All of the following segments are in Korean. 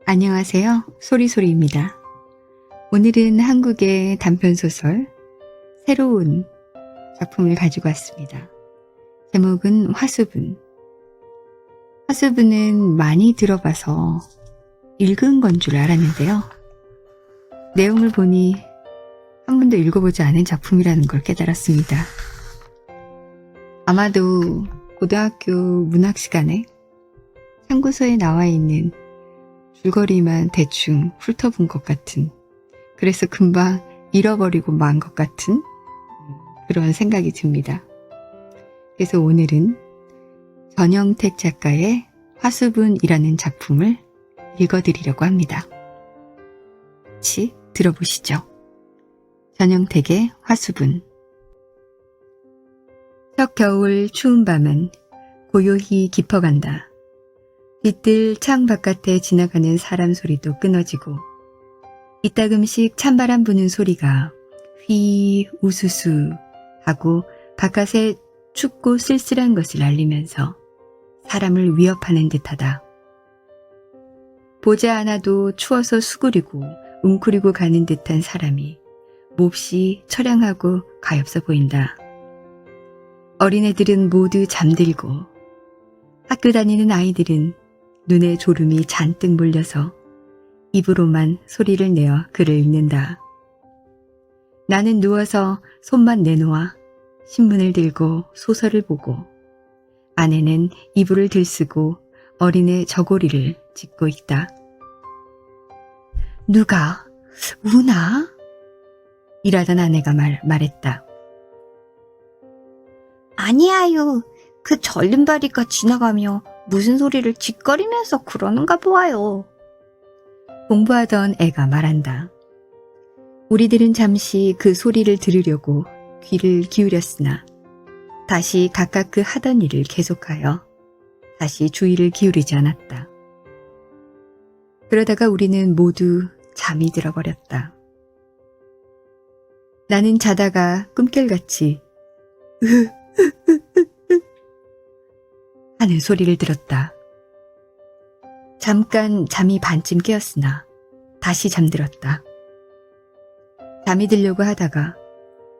안녕하세요. 소리소리입니다. 오늘은 한국의 단편소설 새로운 작품을 가지고 왔습니다. 제목은 화수분. 화수분은 많이 들어봐서 읽은 건 줄 알았는데요. 내용을 보니 한 번도 읽어보지 않은 작품이라는 걸 깨달았습니다. 아마도 고등학교 문학 시간에 참고서에 나와 있는 줄거리만 대충 훑어본 것 같은, 그래서 금방 잃어버리고 만 것 같은 그런 생각이 듭니다. 그래서 오늘은 전영택 작가의 화수분이라는 작품을 읽어드리려고 합니다. 같이 들어보시죠. 전영택의 화수분. 척겨울 추운 밤은 고요히 깊어간다. 빛들 창 바깥에 지나가는 사람 소리도 끊어지고 이따금씩 찬바람 부는 소리가 휘 우수수 하고 바깥에 춥고 쓸쓸한 것을 알리면서 사람을 위협하는 듯하다. 보지 않아도 추워서 수그리고 웅크리고 가는 듯한 사람이 몹시 처량하고 가엾어 보인다. 어린애들은 모두 잠들고 학교 다니는 아이들은 눈에 졸음이 잔뜩 몰려서 입으로만 소리를 내어 글을 읽는다. 나는 누워서 손만 내놓아 신문을 들고 소설을 보고 아내는 이불을 들쓰고 어린애 저고리를 짚고 있다. 누가 우나? 일하던 아내가 말했다. 아니야요. 그 절름발이가 지나가며 무슨 소리를 짓거리면서 그러는가 보아요. 공부하던 애가 말한다. 우리들은 잠시 그 소리를 들으려고 귀를 기울였으나 다시 각각 그 하던 일을 계속하여 다시 주의를 기울이지 않았다. 그러다가 우리는 모두 잠이 들어버렸다. 나는 자다가 꿈결같이 하는 소리를 들었다. 잠깐 잠이 반쯤 깨었으나 다시 잠들었다. 잠이 들려고 하다가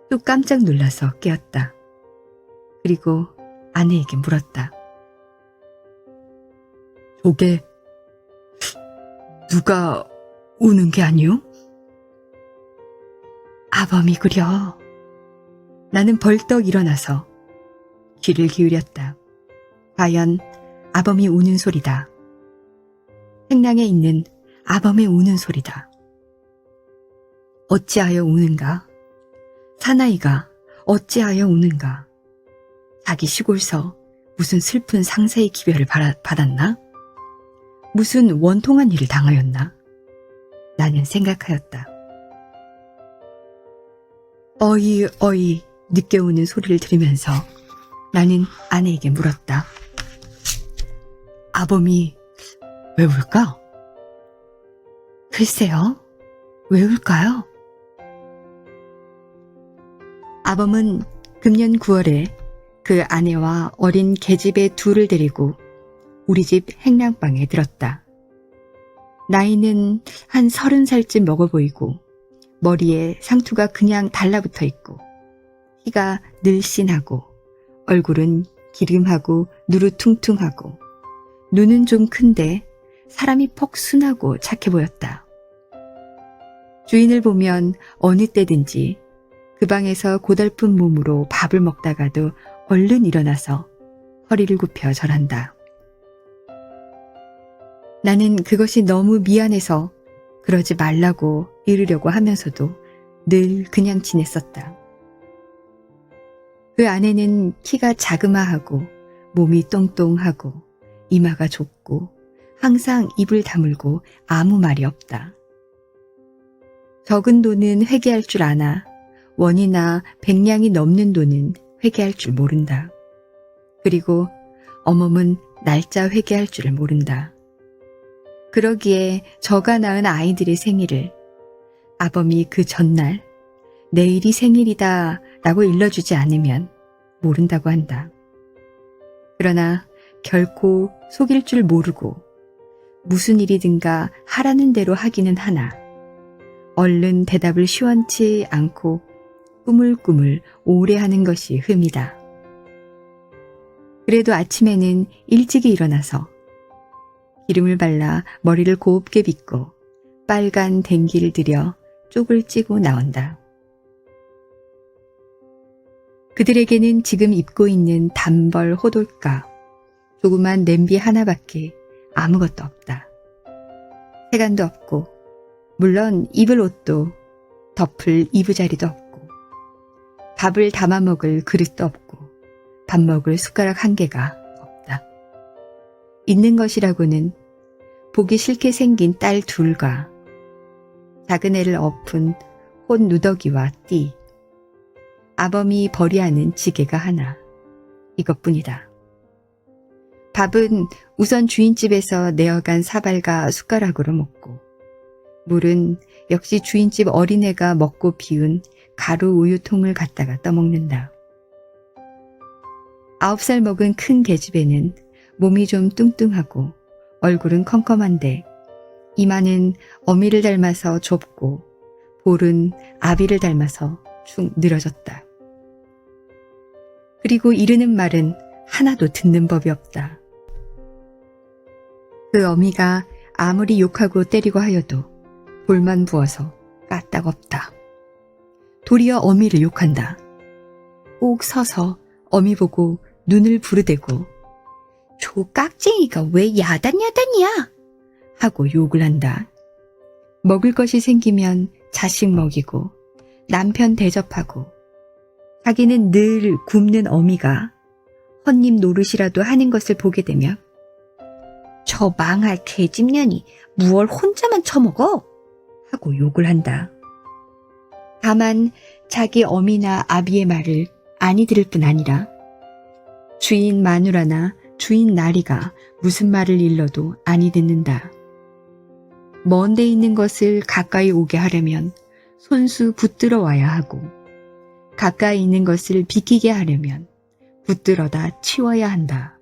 또 깜짝 놀라서 깨었다. 그리고 아내에게 물었다. 저게 누가 우는 게 아니오? 아범이구려. 나는 벌떡 일어나서 귀를 기울였다. 과연 아범이 우는 소리다. 행랑에 있는 아범의 우는 소리다. 어찌하여 우는가? 사나이가 어찌하여 우는가? 자기 시골서 무슨 슬픈 상세의 기별을 받았나? 무슨 원통한 일을 당하였나? 나는 생각하였다. 어이 어이 늦게 우는 소리를 들으면서 나는 아내에게 물었다. 아범이 왜 울까? 글쎄요, 왜 울까요? 아범은 금년 9월에 그 아내와 어린 계집애 둘을 데리고 우리 집 행랑방에 들었다. 나이는 한 30살쯤 먹어 보이고 머리에 상투가 그냥 달라붙어 있고 키가 늘씬하고 얼굴은 기름하고 누르퉁퉁하고 눈은 좀 큰데 사람이 퍽 순하고 착해 보였다. 주인을 보면 어느 때든지 그 방에서 고달픈 몸으로 밥을 먹다가도 얼른 일어나서 허리를 굽혀 절한다. 나는 그것이 너무 미안해서 그러지 말라고 이르려고 하면서도 늘 그냥 지냈었다. 그 아내는 키가 자그마하고 몸이 똥똥하고 이마가 좁고 항상 입을 다물고 아무 말이 없다. 적은 돈은 회개할 줄 아나 원이나 100냥이 넘는 돈은 회개할 줄 모른다. 그리고 어멈은 날짜 회개할 줄을 모른다. 그러기에 저가 낳은 아이들의 생일을 아범이 그 전날 내일이 생일이다 라고 일러주지 않으면 모른다고 한다. 그러나 결코 속일 줄 모르고 무슨 일이든가 하라는 대로 하기는 하나 얼른 대답을 시원치 않고 꾸물꾸물 오래 하는 것이 흠이다. 그래도 아침에는 일찍이 일어나서 기름을 발라 머리를 곱게 빗고 빨간 댕기를 들여 쪽을 찌고 나온다. 그들에게는 지금 입고 있는 단벌 호돌까 조그만 냄비 하나밖에 아무것도 없다. 세간도 없고 물론 입을 옷도 덮을 이부자리도 없고 밥을 담아 먹을 그릇도 없고 밥 먹을 숟가락 한 개가 없다. 있는 것이라고는 보기 싫게 생긴 딸 둘과 작은 애를 엎은 혼 누더기와 띠, 아범이 벌이하는 지게가 하나, 이것뿐이다. 밥은 우선 주인집에서 내어간 사발과 숟가락으로 먹고 물은 역시 주인집 어린애가 먹고 비운 가루 우유통을 갖다가 떠먹는다. 9살 먹은 큰 계집애는 몸이 좀 뚱뚱하고 얼굴은 컴컴한데 이마는 어미를 닮아서 좁고 볼은 아비를 닮아서 축 늘어졌다. 그리고 이르는 말은 하나도 듣는 법이 없다. 그 어미가 아무리 욕하고 때리고 하여도 볼만 부어서 까딱없다. 도리어 어미를 욕한다. 꼭 서서 어미 보고 눈을 부르대고 저 깍쟁이가 왜 야단야단이야? 하고 욕을 한다. 먹을 것이 생기면 자식 먹이고 남편 대접하고 자기는 늘 굶는 어미가 헌님 노릇이라도 하는 것을 보게 되면 저 망할 계집년이 무얼 혼자만 처먹어? 하고 욕을 한다. 다만 자기 어미나 아비의 말을 아니 들을 뿐 아니라 주인 마누라나 주인 나리가 무슨 말을 일러도 아니 듣는다. 먼 데 있는 것을 가까이 오게 하려면 손수 붙들어 와야 하고 가까이 있는 것을 비키게 하려면 붙들어다 치워야 한다.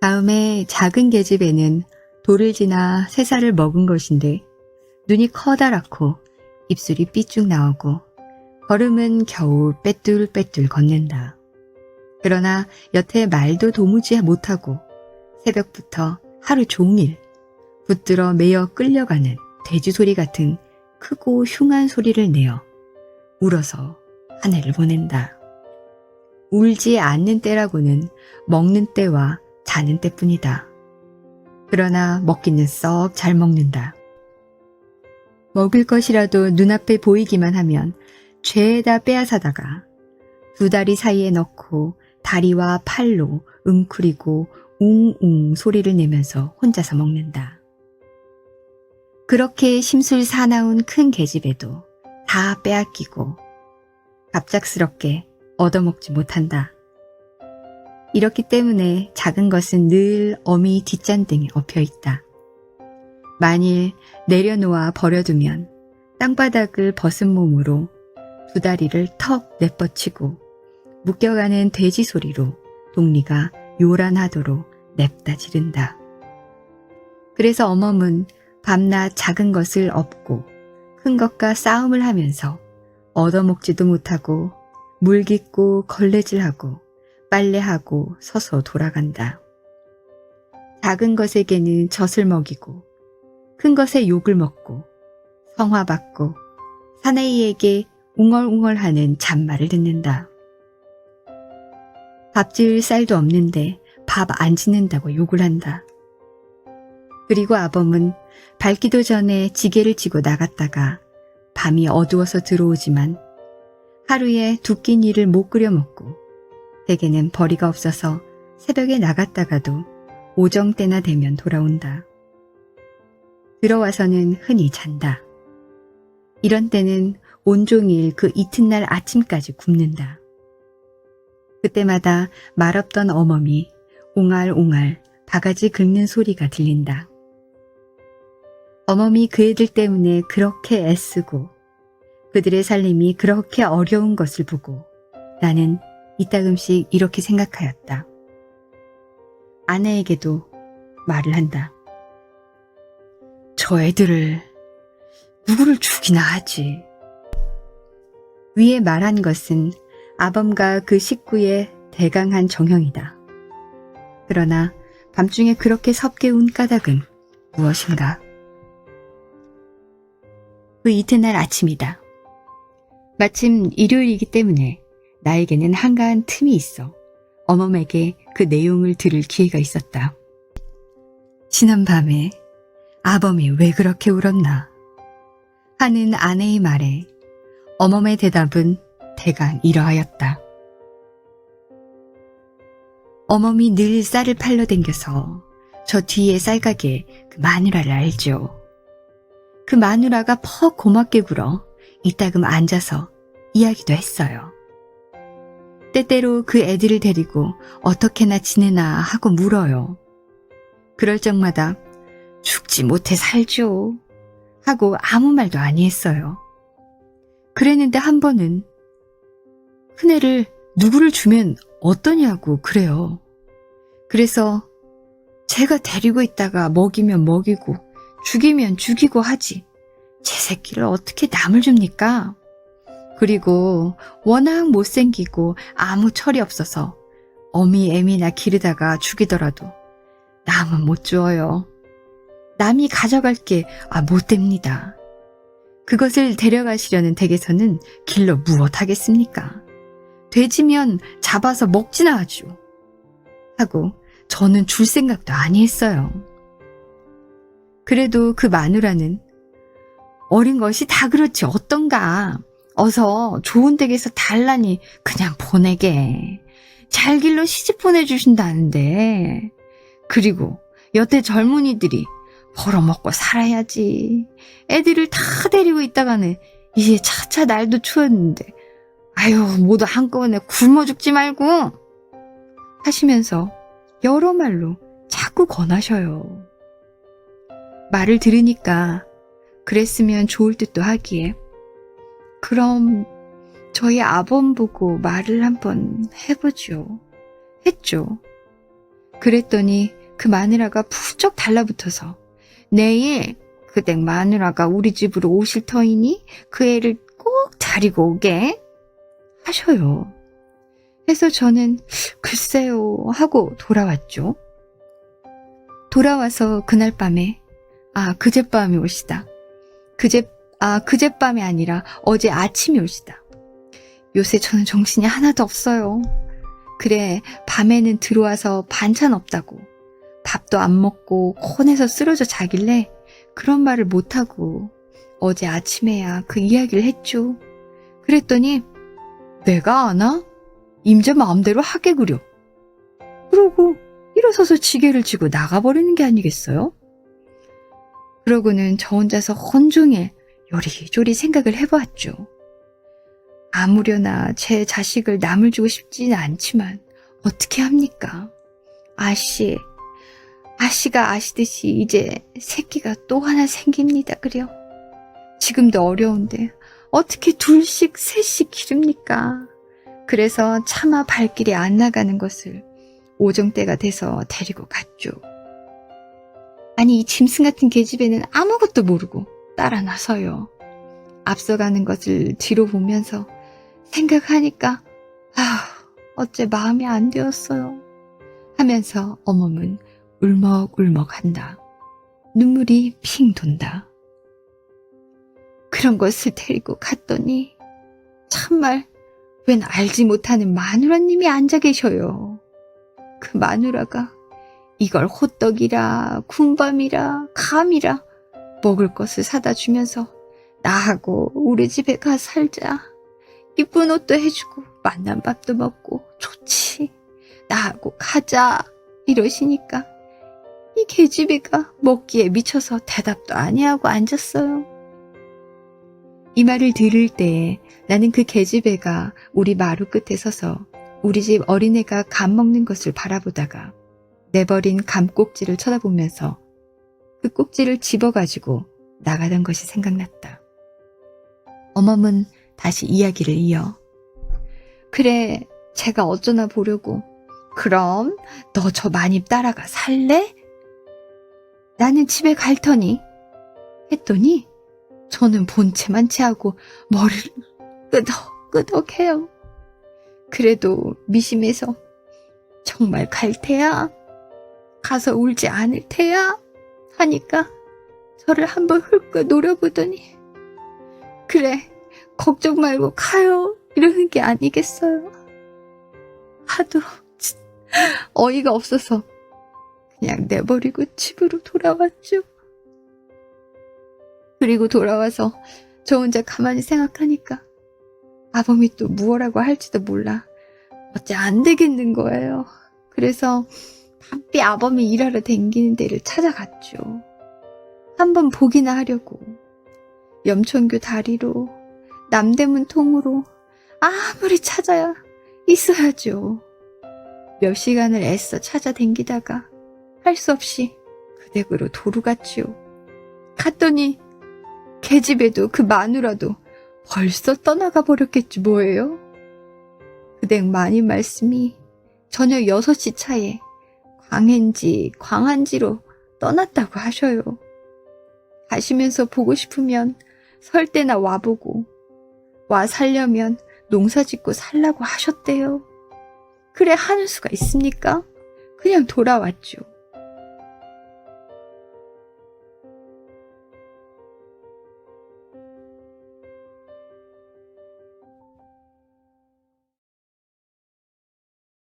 다음에 작은 계집애는 돌을 지나 3살을 먹은 것인데 눈이 커다랗고 입술이 삐쭉 나오고 걸음은 겨우 빼뚤빼뚤 걷는다. 그러나 여태 말도 도무지 못하고 새벽부터 하루 종일 붙들어 매어 끌려가는 돼지 소리 같은 크고 흉한 소리를 내어 울어서 한 해를 보낸다. 울지 않는 때라고는 먹는 때와 자는 때뿐이다. 그러나 먹기는 썩 잘 먹는다. 먹을 것이라도 눈앞에 보이기만 하면 죄다 빼앗아다가 2다리 사이에 넣고 다리와 팔로 웅크리고 웅웅 소리를 내면서 혼자서 먹는다. 그렇게 심술 사나운 큰 계집애도 다 빼앗기고 갑작스럽게 얻어먹지 못한다. 이렇기 때문에 작은 것은 늘 어미 뒷잔등에 엎여있다. 만일 내려놓아 버려두면 땅바닥을 벗은 몸으로 2다리를 턱 내뻗치고 묶여가는 돼지 소리로 동리가 요란하도록 냅다 지른다. 그래서 어멈은 밤낮 작은 것을 업고 큰 것과 싸움을 하면서 얻어먹지도 못하고 물깃고 걸레질하고 빨래하고 서서 돌아간다. 작은 것에게는 젖을 먹이고 큰 것에 욕을 먹고 성화받고 사나이에게 웅얼웅얼하는 잔말을 듣는다. 밥 지을 쌀도 없는데 밥 안 짓는다고 욕을 한다. 그리고 아범은 밝기도 전에 지게를 지고 나갔다가 밤이 어두워서 들어오지만 하루에 2끼니를 못 끓여 먹고 대개는 벌이가 없어서 새벽에 나갔다가도 오정 때나 되면 돌아온다. 들어와서는 흔히 잔다. 이런 때는 온종일 그 이튿날 아침까지 굶는다. 그때마다 말없던 어멈이 옹알옹알 바가지 긁는 소리가 들린다. 어멈이 그 애들 때문에 그렇게 애쓰고 그들의 살림이 그렇게 어려운 것을 보고 나는 이따금씩 이렇게 생각하였다. 아내에게도 말을 한다. 저 애들을 누구를 죽이나 하지. 위에 말한 것은 아범과 그 식구의 대강한 정형이다. 그러나 밤중에 그렇게 섭게 운 까닭은 무엇인가? 그 이튿날 아침이다. 마침 일요일이기 때문에 나에게는 한가한 틈이 있어 어멈에게 그 내용을 들을 기회가 있었다. 지난밤에 아범이 왜 그렇게 울었나 하는 아내의 말에 어멈의 대답은 대강 이러하였다. 어멈이 늘 쌀을 팔러 댕겨서 저 뒤에 쌀가게 그 마누라를 알죠. 그 마누라가 퍽 고맙게 굴어 이따금 앉아서 이야기도 했어요. 때때로 그 애들을 데리고 어떻게나 지내나 하고 물어요. 그럴 적마다 죽지 못해 살죠 하고 아무 말도 아니했어요. 그랬는데 한 번은 큰애를 누구를 주면 어떠냐고 그래요. 그래서 제가 데리고 있다가 먹이면 먹이고 죽이면 죽이고 하지. 제 새끼를 어떻게 남을 줍니까? 그리고 워낙 못생기고 아무 철이 없어서 어미 애미나 기르다가 죽이더라도 남은 못 주어요. 남이 가져갈 게 못 됩니다. 그것을 데려가시려는 댁에서는 길러 무엇하겠습니까? 돼지면 잡아서 먹지나 하죠. 하고 저는 줄 생각도 아니했어요. 그래도 그 마누라는 어린 것이 다 그렇지 어떤가. 어서 좋은 댁에서 달라니 그냥 보내게. 잘 길러 시집 보내주신다는데. 그리고 여태 젊은이들이 벌어먹고 살아야지. 애들을 다 데리고 있다가는 이제 차차 날도 추웠는데 아유 모두 한꺼번에 굶어 죽지 말고 하시면서 여러 말로 자꾸 권하셔요. 말을 들으니까 그랬으면 좋을 듯도 하기에 그럼 저희 아범 보고 말을 한번 해보죠. 했죠. 그랬더니 그 마누라가 부쩍 달라붙어서 내일 그 댁 마누라가 우리 집으로 오실 터이니 그 애를 꼭 데리고 오게 하셔요. 해서 저는 글쎄요 하고 돌아왔죠. 돌아와서 그날 밤에 그젯밤에 오시다. 그젯밤이 아니라 어제 아침에 오시다. 요새 저는 정신이 하나도 없어요. 그래 밤에는 들어와서 반찬 없다고 밥도 안 먹고 혼에서 쓰러져 자길래 그런 말을 못하고 어제 아침에야 그 이야기를 했죠. 그랬더니 내가 아나? 임자 마음대로 하게 그려. 그러고 일어서서 지게를 지고 나가버리는 게 아니겠어요? 그러고는 저 혼자서 온종일 요리조리 생각을 해보았죠. 아무려나 제 자식을 남을 주고 싶지는 않지만 어떻게 합니까? 아씨가 아시듯이 이제 새끼가 또 하나 생깁니다. 그려. 지금도 어려운데 어떻게 둘씩 셋씩 기릅니까? 그래서 차마 발길이 안 나가는 것을 오정때가 돼서 데리고 갔죠. 아니 이 짐승 같은 계집애는 아무것도 모르고 따라 나서요. 앞서가는 것을 뒤로 보면서 생각하니까 어째 마음이 안 되었어요. 하면서 어멈은 울먹울먹한다. 눈물이 핑 돈다. 그런 것을 데리고 갔더니 참말 웬 알지 못하는 마누라님이 앉아 계셔요. 그 마누라가 이걸 호떡이라 군밤이라 감이라 먹을 것을 사다 주면서 나하고 우리 집에 가 살자. 이쁜 옷도 해주고 맛난 밥도 먹고 좋지. 나하고 가자. 이러시니까 이 계집애가 먹기에 미쳐서 대답도 아니하고 앉았어요. 이 말을 들을 때에 나는 그 계집애가 우리 마루 끝에 서서 우리 집 어린애가 감 먹는 것을 바라보다가 내버린 감 꼭지를 쳐다보면서 그 꼭지를 집어가지고 나가던 것이 생각났다. 어멈은 다시 이야기를 이어 그래 제가 어쩌나 보려고 그럼 너 저 마님 따라가 살래? 나는 집에 갈 터니 했더니 저는 본체만 체하고 머리를 끄덕끄덕해요. 그래도 미심해서 정말 갈 테야? 가서 울지 않을 테야? 하니까 저를 한번 흘끗 노려보더니 그래 걱정 말고 가요 이러는 게 아니겠어요. 하도 어이가 없어서 그냥 내버리고 집으로 돌아왔죠. 그리고 돌아와서 저 혼자 가만히 생각하니까 아범이 또 무엇라고 할지도 몰라 어째 안 되겠는 거예요. 그래서 바삐 아범이 일하러 댕기는 데를 찾아갔죠. 한번 보기나 하려고. 염천교 다리로 남대문 통으로 아무리 찾아야 있어야죠. 몇 시간을 애써 찾아댕기다가 할 수 없이 그 댁으로 도루 갔지요. 갔더니 계집애도 그 마누라도 벌써 떠나가 버렸겠지 뭐예요. 그 댁 마님 말씀이 저녁 6시 차에 광안지로 떠났다고 하셔요. 가시면서 보고 싶으면 설 때나 와보고 와 살려면 농사 짓고 살라고 하셨대요. 그래 하는 수가 있습니까? 그냥 돌아왔죠.